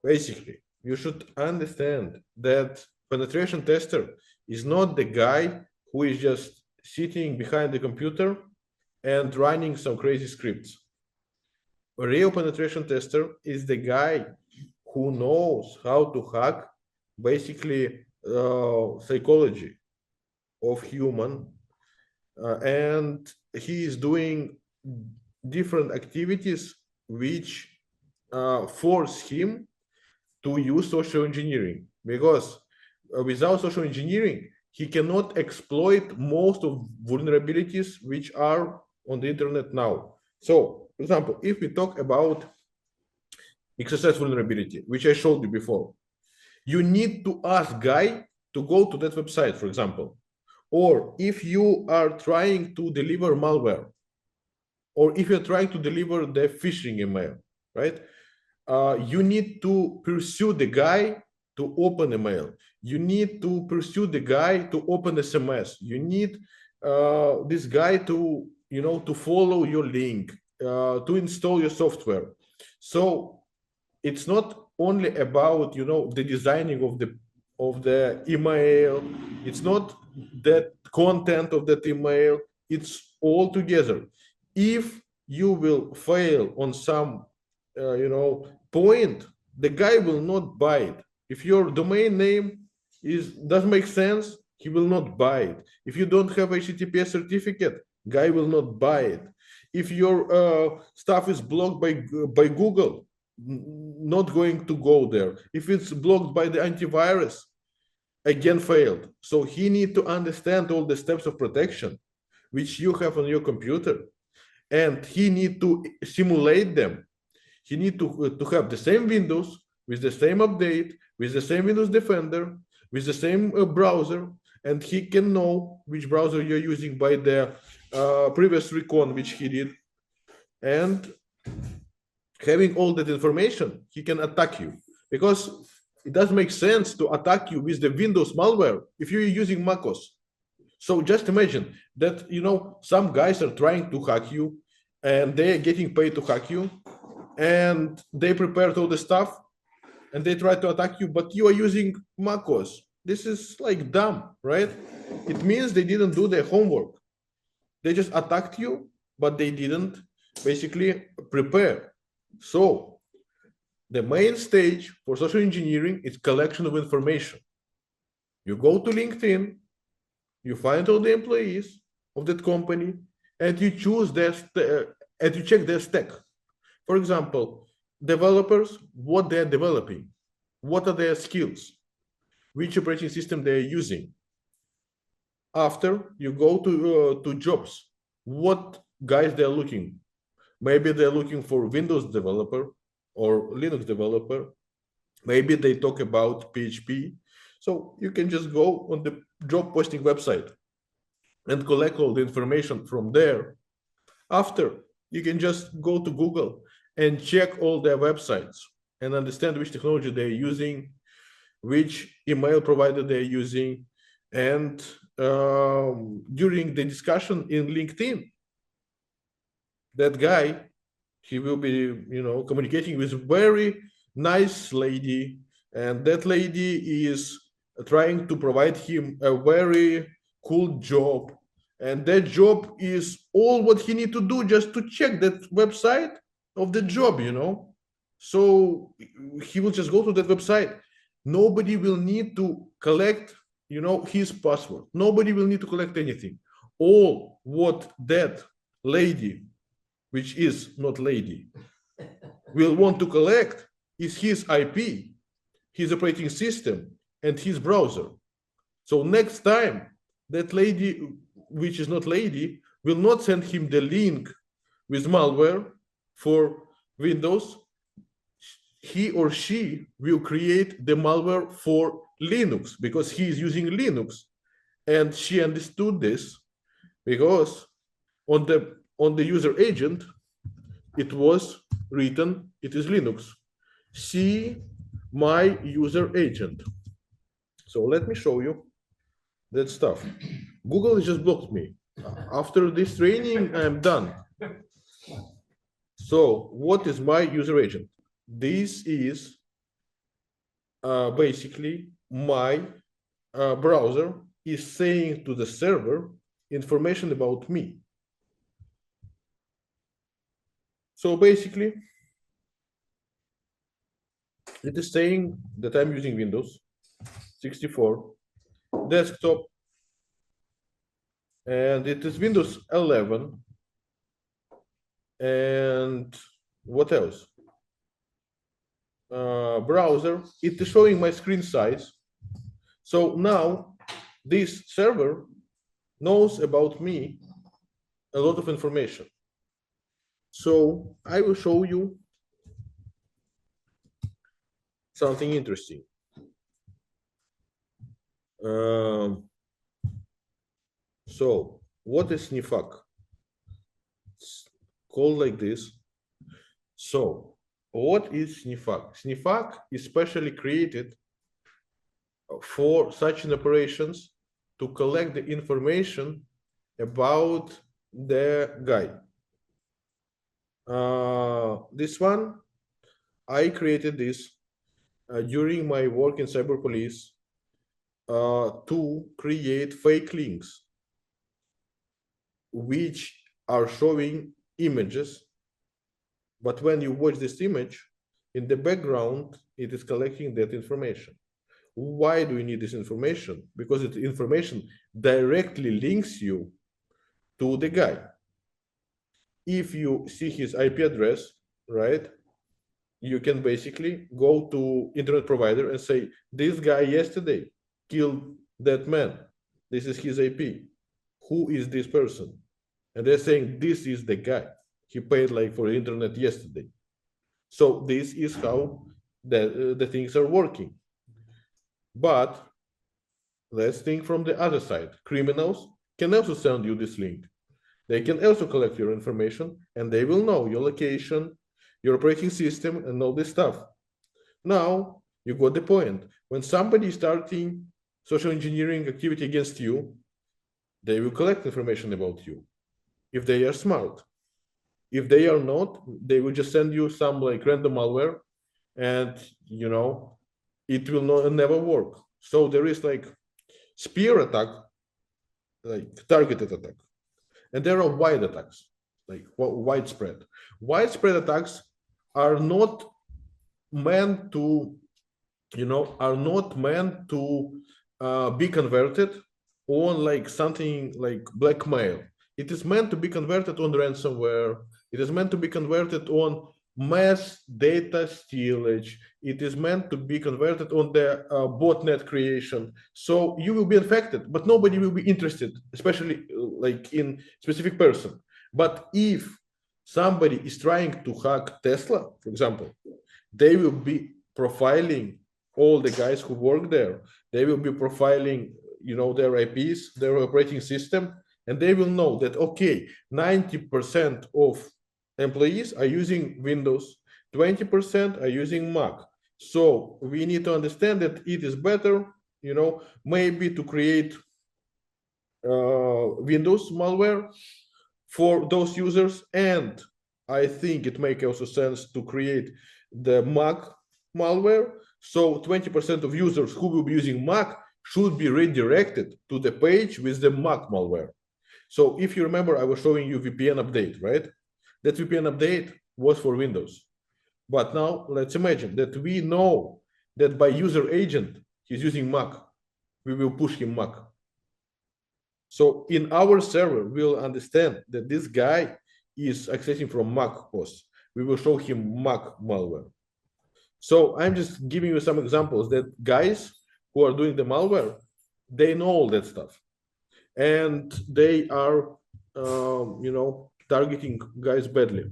Basically, you should understand that penetration tester is not the guy who is just sitting behind the computer and running some crazy scripts. A real penetration tester is the guy who knows how to hack basically psychology of human, and he is doing different activities which force him to use social engineering, because without social engineering he cannot exploit most of vulnerabilities which are on the internet now. So for example, if we talk about XSS vulnerability, which I showed you before, you need to ask guy to go to that website, for example. Or if you are trying to deliver malware, or if you're trying to deliver the phishing email, right? You need to pursue the guy to open email. You need to pursue the guy to open SMS. You need this guy to, to follow your link, to install your software. So it's not only about, the designing of the email. It's not that content of that email. It's all together. If you will fail on some point, the guy will not buy it. If your domain name doesn't make sense, he will not buy it. If you don't have HTTPS certificate, guy will not buy it. If your stuff is blocked by Google, not going to go there. If it's blocked by the antivirus, again failed. So he need to understand all the steps of protection which you have on your computer, and he need to simulate them. He need to have the same Windows with the same update, with the same Windows Defender, with the same browser, and he can know which browser you're using by the previous recon which he did. And having all that information, he can attack you, because it doesn't make sense to attack you with the Windows malware if you're using MacOS. So just imagine that, some guys are trying to hack you and they're getting paid to hack you, and they prepared all the stuff and they try to attack you, but you are using MacOS. This is like dumb, right? It means they didn't do their homework. They just attacked you, but they didn't basically prepare. So the main stage for social engineering is collection of information. You go to LinkedIn, you find all the employees of that company, and you choose and you check their stack. For example, developers, what they're developing, what are their skills, which operating system they're using. After, you go to jobs, what guys they're looking. Maybe they're looking for Windows developer or Linux developer. Maybe they talk about PHP. So you can just go on the job posting website and collect all the information from there. After, you can just go to Google and check all their websites and understand which technology they're using, which email provider they're using. And during the discussion in LinkedIn, that guy, he will be, communicating with a very nice lady, and that lady is trying to provide him a very cool job, and that job is all what he need to do just to check that website of the job. So he will just go to that website. Nobody will need to collect, his password. Nobody will need to collect anything. All what that lady, which is not lady, will want to collect is his IP, his operating system, and his browser. So next time, that lady, which is not lady, will not send him the link with malware for Windows. He or she will create the malware for Linux, because he is using Linux. And she understood this because on the user agent, it was written, it is Linux. See my user agent. So let me show you that stuff. Google has just blocked me. After this training, I'm done. So what is my user agent? This is basically my browser is saying to the server information about me. So basically, it is saying that I'm using Windows 64 desktop, and it is Windows 11. And what else? Browser. It is showing my screen size. So now this server knows about me a lot of information. So I will show you something interesting. So what is SNIFAC? It's called like this. So what is SNIFAC? SNIFAC is specially created for such an operations to collect the information about the guy. This one, I created this during my work in cyber police to create fake links which are showing images, but when you watch this image, in the background, it is collecting that information. Why do you need this information? Because the information directly links you to the guy. If you see his IP address, right, you can basically go to internet provider and say, this guy yesterday killed that man. This is his IP. Who is this person? And they're saying, this is the guy. He paid like for the internet yesterday. So this is how the things are working. But let's think from the other side. Criminals can also send you this link. They can also collect your information, and they will know your location, your operating system, and all this stuff. Now, you got the point. When somebody is starting social engineering activity against you, they will collect information about you if they are smart. If they are not, they will just send you some like random malware, and it will never work. So there is like spear attack, like targeted attack, and there are wide attacks, like widespread. Widespread attacks are not meant to, are not meant to be converted on like something like blackmail. It is meant to be converted on ransomware. It is meant to be converted on mass data stealage. It is meant to be converted on the botnet creation. So you will be infected, but nobody will be interested, especially like in specific person. But if somebody is trying to hack Tesla, for example, they will be profiling all the guys who work there. They will be profiling, their IPs, their operating system, and they will know that, okay, 90% of employees are using Windows, 20% are using Mac. So we need to understand that it is better, maybe to create Windows malware for those users. And I think it makes also sense to create the Mac malware. So 20% of users who will be using Mac should be redirected to the page with the Mac malware. So if you remember, I was showing you VPN update, right? That VPN update was for Windows. But now let's imagine that we know that by user agent, he's using Mac. We will push him Mac. So in our server, we'll understand that this guy is accessing from Mac host. We will show him Mac malware. So I'm just giving you some examples that guys who are doing the malware, they know all that stuff. And they are, targeting guys badly.